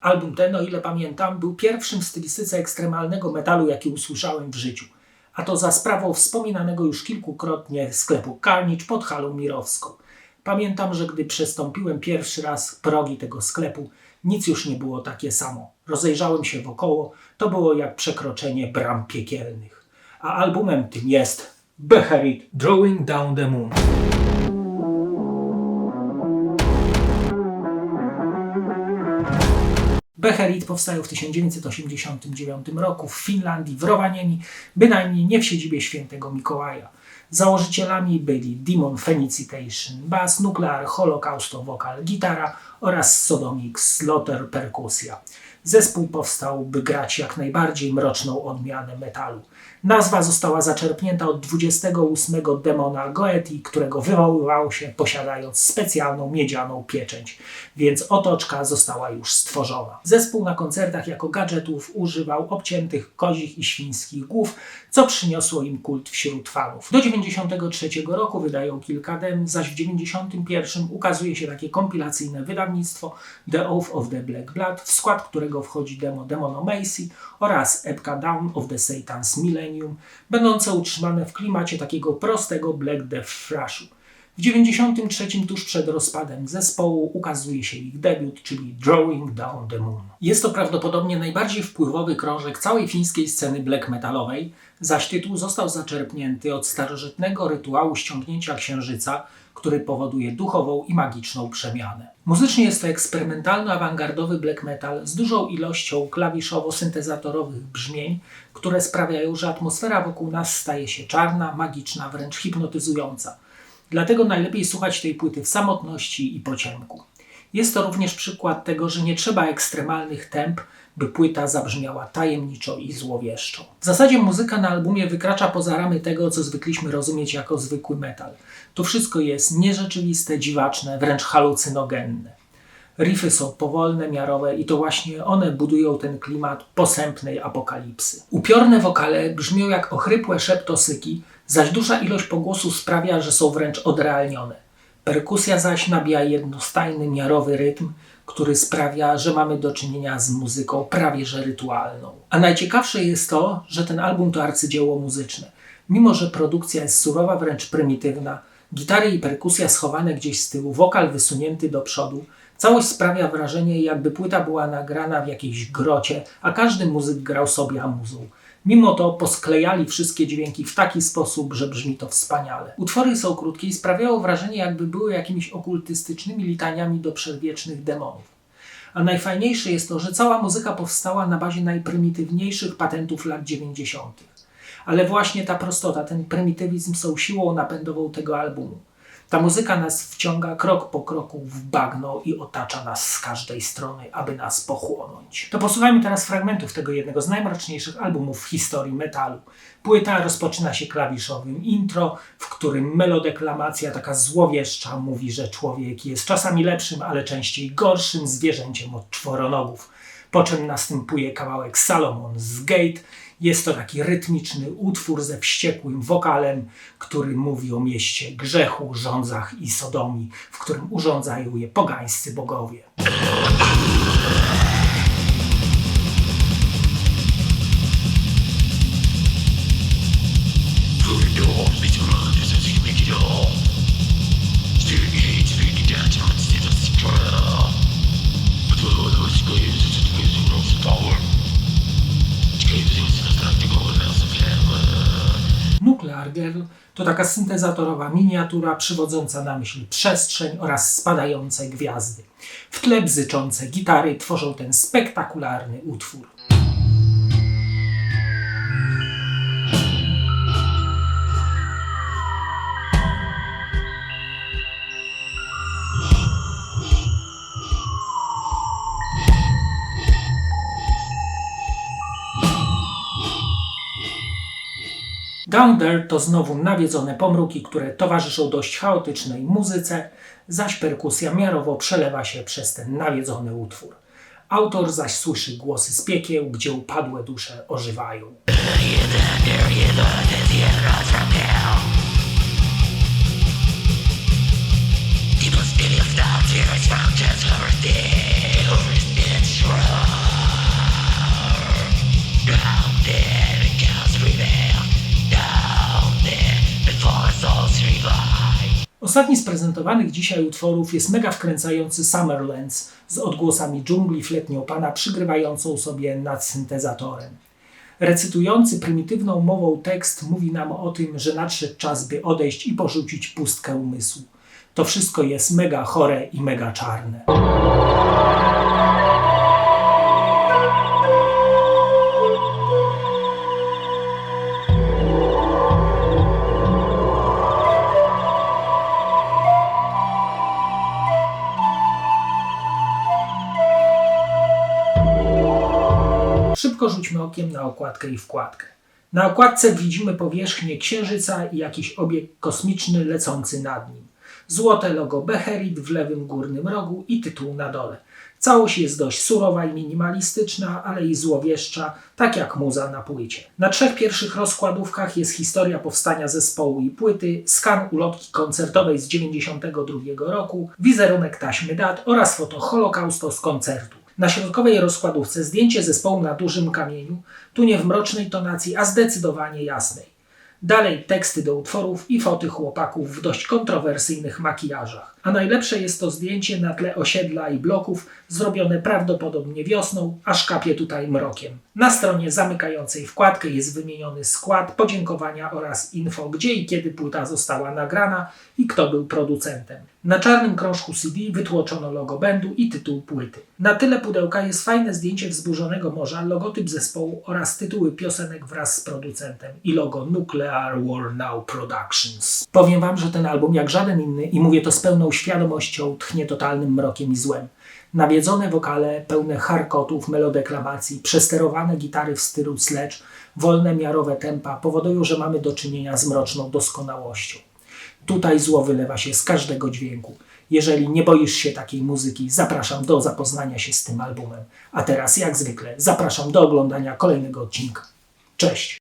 Album ten, o ile pamiętam, był pierwszym w stylistyce ekstremalnego metalu, jaki usłyszałem w życiu. A to za sprawą wspominanego już kilkukrotnie sklepu Carnage pod halą Mirowską. Pamiętam, że gdy przestąpiłem pierwszy raz progi tego sklepu, nic już nie było takie samo. Rozejrzałem się wokoło, to było jak przekroczenie bram piekielnych. A albumem tym jest Beherit Drawing Down the Moon. Beherit powstają w 1989 roku w Finlandii, w Rovaniemi, bynajmniej nie w siedzibie świętego Mikołaja. Założycielami byli Demon Phenicitation, bas, Nuclear Holocausto Vocal, gitara oraz Sodomix Slaughter perkusja. Zespół powstał, by grać jak najbardziej mroczną odmianę metalu. Nazwa została zaczerpnięta od 28 demona Goethi, którego wywoływało się posiadając specjalną miedzianą pieczęć, więc otoczka została już stworzona. Zespół na koncertach jako gadżetów używał obciętych kozich i świńskich głów, co przyniosło im kult wśród fanów. Do 1993 roku wydają kilka dem, zaś w 1991 ukazuje się takie kompilacyjne wydawnictwo The Oath of the Black Blood, w skład którego wchodzi demo Demonomacy oraz epka Dawn of the Satan's Millennium, będące utrzymane w klimacie takiego prostego Black Death thrashu. W 1993 tuż przed rozpadem zespołu ukazuje się ich debiut, czyli Drawing Down the Moon. Jest to prawdopodobnie najbardziej wpływowy krążek całej fińskiej sceny black metalowej, zaś tytuł został zaczerpnięty od starożytnego rytuału ściągnięcia księżyca, który powoduje duchową i magiczną przemianę. Muzycznie jest to eksperymentalno-awangardowy black metal z dużą ilością klawiszowo-syntezatorowych brzmień, które sprawiają, że atmosfera wokół nas staje się czarna, magiczna, wręcz hipnotyzująca. Dlatego najlepiej słuchać tej płyty w samotności i po ciemku. Jest to również przykład tego, że nie trzeba ekstremalnych temp, by płyta zabrzmiała tajemniczo i złowieszczo. W zasadzie muzyka na albumie wykracza poza ramy tego, co zwykliśmy rozumieć jako zwykły metal. To wszystko jest nierzeczywiste, dziwaczne, wręcz halucynogenne. Riffy są powolne, miarowe i to właśnie one budują ten klimat posępnej apokalipsy. Upiorne wokale brzmią jak ochrypłe szeptosyki, zaś duża ilość pogłosów sprawia, że są wręcz odrealnione. Perkusja zaś nabija jednostajny, miarowy rytm, który sprawia, że mamy do czynienia z muzyką prawie że rytualną. A najciekawsze jest to, że ten album to arcydzieło muzyczne. Mimo że produkcja jest surowa, wręcz prymitywna, gitary i perkusja schowane gdzieś z tyłu, wokal wysunięty do przodu, całość sprawia wrażenie, jakby płyta była nagrana w jakiejś grocie, a każdy muzyk grał sobie amuzą. Mimo to posklejali wszystkie dźwięki w taki sposób, że brzmi to wspaniale. Utwory są krótkie i sprawiało wrażenie, jakby były jakimiś okultystycznymi litaniami do przedwiecznych demonów. A najfajniejsze jest to, że cała muzyka powstała na bazie najprymitywniejszych patentów lat 90. Ale właśnie ta prostota, ten prymitywizm są siłą napędową tego albumu. Ta muzyka nas wciąga krok po kroku w bagno i otacza nas z każdej strony, aby nas pochłonąć. To posłuchajmy teraz fragmentów tego jednego z najmroczniejszych albumów w historii metalu. Płyta rozpoczyna się klawiszowym intro, w którym melodeklamacja taka złowieszcza mówi, że człowiek jest czasami lepszym, ale częściej gorszym zwierzęciem od czworonogów. Po czym następuje kawałek Salomon z Gate. Jest to taki rytmiczny utwór ze wściekłym wokalem, który mówi o mieście grzechu, żądzach i sodomii, w którym urządzają je pogańscy bogowie. Nuclear Girl to taka syntezatorowa miniatura przywodząca na myśl przestrzeń oraz spadające gwiazdy. W tle bzyczące gitary tworzą ten spektakularny utwór. Down There to znowu nawiedzone pomruki, które towarzyszą dość chaotycznej muzyce, zaś perkusja miarowo przelewa się przez ten nawiedzony utwór. Autor zaś słyszy głosy z piekieł, gdzie upadłe dusze ożywają. Demons Ostatni z prezentowanych dzisiaj utworów jest mega wkręcający Summerlands z odgłosami dżungli fletnią pana przygrywającą sobie nad syntezatorem. Recytujący prymitywną mową tekst mówi nam o tym, że nadszedł czas, by odejść i porzucić pustkę umysłu. To wszystko jest mega chore i mega czarne. Szybko rzućmy okiem na okładkę i wkładkę. Na okładce widzimy powierzchnię Księżyca i jakiś obiekt kosmiczny lecący nad nim. Złote logo Beherit w lewym górnym rogu i tytuł na dole. Całość jest dość surowa i minimalistyczna, ale i złowieszcza, tak jak muza na płycie. Na 3 pierwszych rozkładówkach jest historia powstania zespołu i płyty, skan ulotki koncertowej z 1992 roku, wizerunek taśmy dat oraz foto Holokausto z koncertu. Na środkowej rozkładówce zdjęcie zespołu na dużym kamieniu, tu nie w mrocznej tonacji, a zdecydowanie jasnej. Dalej teksty do utworów i foty chłopaków w dość kontrowersyjnych makijażach. A najlepsze jest to zdjęcie na tle osiedla i bloków, zrobione prawdopodobnie wiosną, aż kapie tutaj mrokiem. Na stronie zamykającej wkładkę jest wymieniony skład, podziękowania oraz info, gdzie i kiedy płyta została nagrana i kto był producentem. Na czarnym krążku CD wytłoczono logo bandu i tytuł płyty. Na tyle pudełka jest fajne zdjęcie wzburzonego morza, logotyp zespołu oraz tytuły piosenek wraz z producentem i logo Nuclear War Now Productions. Powiem wam, że ten album jak żaden inny, i mówię to z pełną świadomością, tchnie totalnym mrokiem i złem. Nawiedzone wokale, pełne charkotów, melodeklamacji, przesterowane gitary w stylu sledge, wolne miarowe tempa powodują, że mamy do czynienia z mroczną doskonałością. Tutaj zło wylewa się z każdego dźwięku. Jeżeli nie boisz się takiej muzyki, zapraszam do zapoznania się z tym albumem. A teraz, jak zwykle, zapraszam do oglądania kolejnego odcinka. Cześć!